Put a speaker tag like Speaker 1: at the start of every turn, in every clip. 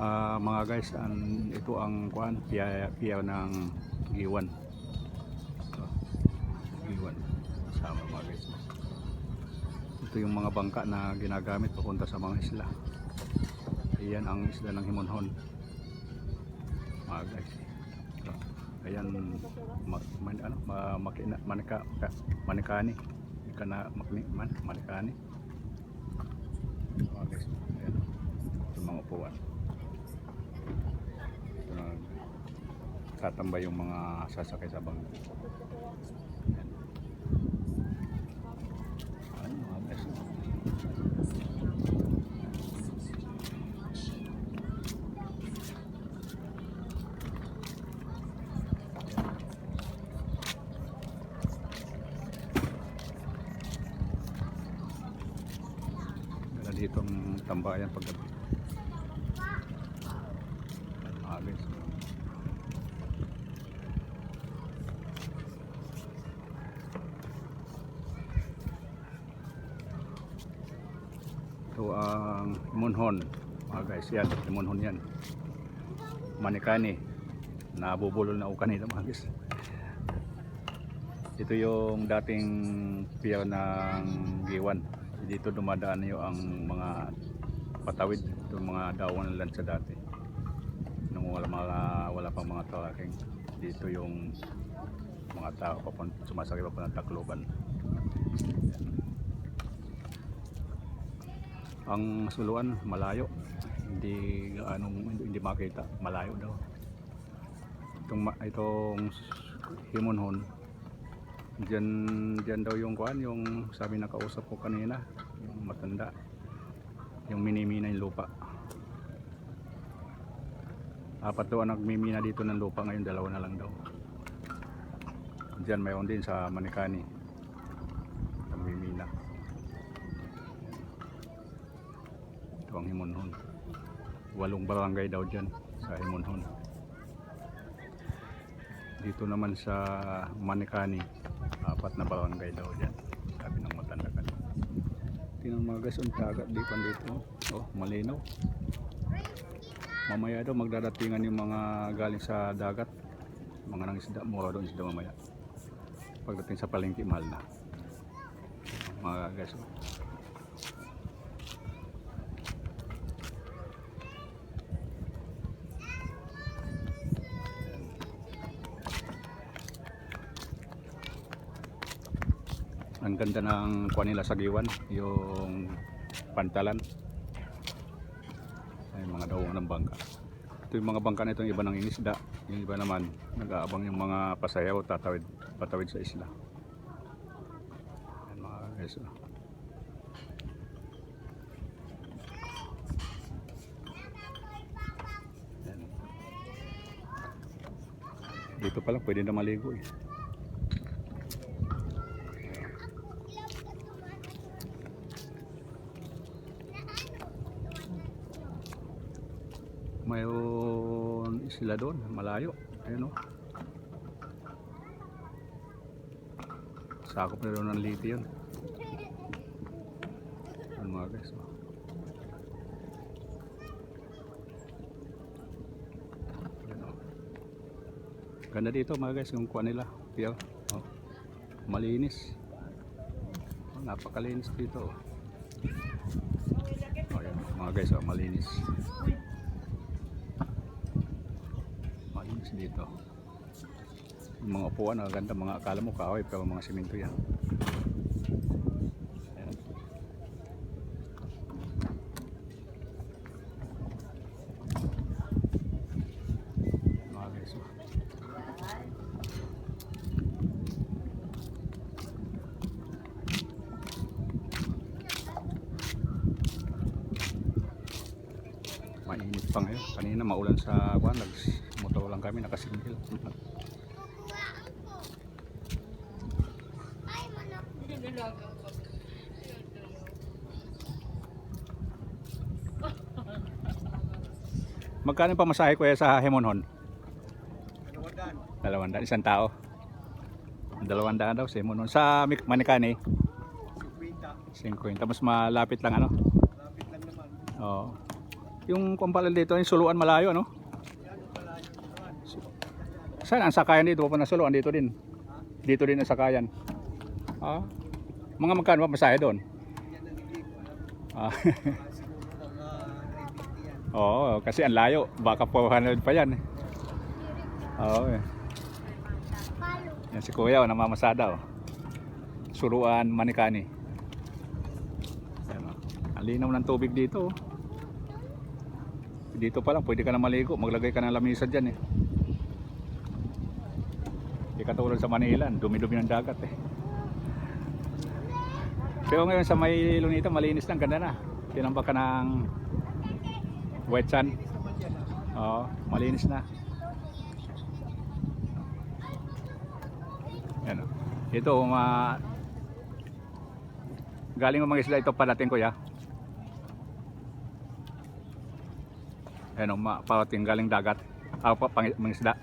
Speaker 1: Mga guys, ito ang kuan piyaw ng Giwan. Giwan sama mga guys. Ito yung mga bangka na ginagamit papunta sa mga isla. Ayan ang isla ng Himonhon mga guys. Ayan Manikani Manikani mga guys. Ayan yung mga upuan. Tatambay yung mga sasakay sa bangka. Ayan mga guys. Ganda dito ang tambayan paggabi. Mga guys. Ito ang Himonhon mga guys, yan Himonhon yan. Manikani nabubulol na ako kanina mga guys. Ito yung dating piyaw ng Giwan. Dito dumadaan yung ang mga patawid, itong mga dawan ng lansa dati nung wala pang mga tracking. Dito yung mga tao sumasakay pa ng Tacloban. Ang suluan malayo, hindi makita, malayo daw. Itong Himonhon, diyan daw yung kuan, yung sabi na kausap ko kanina, yung matanda, yung minimina yung lupa. Apat daw ang nagmimina dito ng lupa ngayon, dalawa na lang daw. Diyan mayroon din sa Manikani nagmimina. Ito ang Himonhon. 8 barangay daw dyan sa Himonhon. Dito naman sa Manikani, 4 na barangay daw dyan, sabi ng matanda ka. Tingnan mga guys, ang dagat dito. Oh, malinaw. Mamaya daw magdadatingan yung mga galing sa dagat, mga nangisda, mura doon isda mamaya. Pagdating sa palengke, mahal na mga guys. Ang ganda ng kuha nila sa Giwan, yung pantalan. Ay, mga daungan ng bangka. Ito yung mga bangka na ito, yung iba ng inisda, yung iba naman nag-aabang yung mga pasayaw patawid sa isla. Ayan mga guys. Ayan. Dito pala pwede na maligo eh. Mayroon sila doon, malayo. Ayun o. Sakop na doon ng Liti yun. Ano mga guys. Ayun o. Ganda dito mga guys, yung kuha nila. Piyaw. Oh. Malinis. Oh, napakalinis dito. Oh, yan, mga guys, oh, malinis. Dito yung mga upuan, ganda, mga akala mo kahoy pero mga simento yan. Ayan. Mga guys, mainit pa ngayon. Kanina maulan sa kuan, motor lang kami, nakasingil. Magkano pa masahe kuya sa Himonhon? 200. Isang tao. 200 daw sa Himonhon. Sa Manikani 50. Mas malapit lang ano?
Speaker 2: Malapit lang naman.
Speaker 1: Oo. Yung kumpalan dito, yung suluan malayo, no? Saan ang sakayan dito? Papunta suluan dito din. Dito din ang sakayan. Ah. Mga magkano ba masahe doon? Ah. Oo, kasi ang layo. Baka 400 pa yan. Oo. Yan si Kuya, namamasada. Suluan, Manikani. Yan, ang linaw ng tubig dito. Dito pa lang, pwede ka na maligo. Maglagay ka ng lamisa dyan eh. Hindi katulad sa Manila, dumi-dumi ng dagat eh. Pero ngayon sa may Lunita, malinis lang, ganda na. Tinambak ka ng white sand. Oo, malinis na. Yan o. Ito, galing mga isla ito palating Kuya. Yan o, parating galing dagat. Mga isda.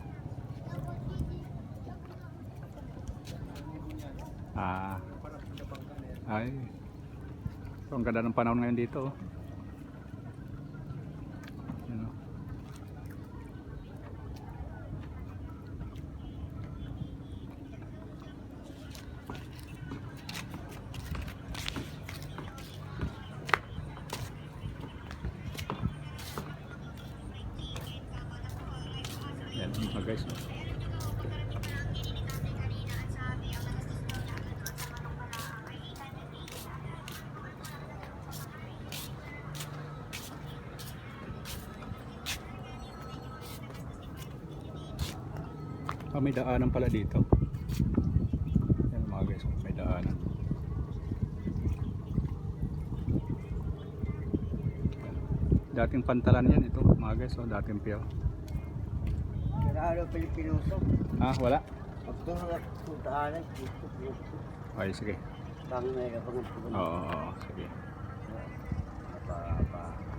Speaker 1: Ay. So, ang ganda ng panahon ngayon dito. Yan o. Yan mga guys. May daanan pala dito. Yan mga guys, may daanan. Dating pantalan yan ito mga guys, dating piyaw.
Speaker 2: Pero Pilipinoso.
Speaker 1: Wala?
Speaker 2: Ito na puntaan dito.
Speaker 1: Ay, sige.
Speaker 2: Bang may kapangat.
Speaker 1: Oo, sige.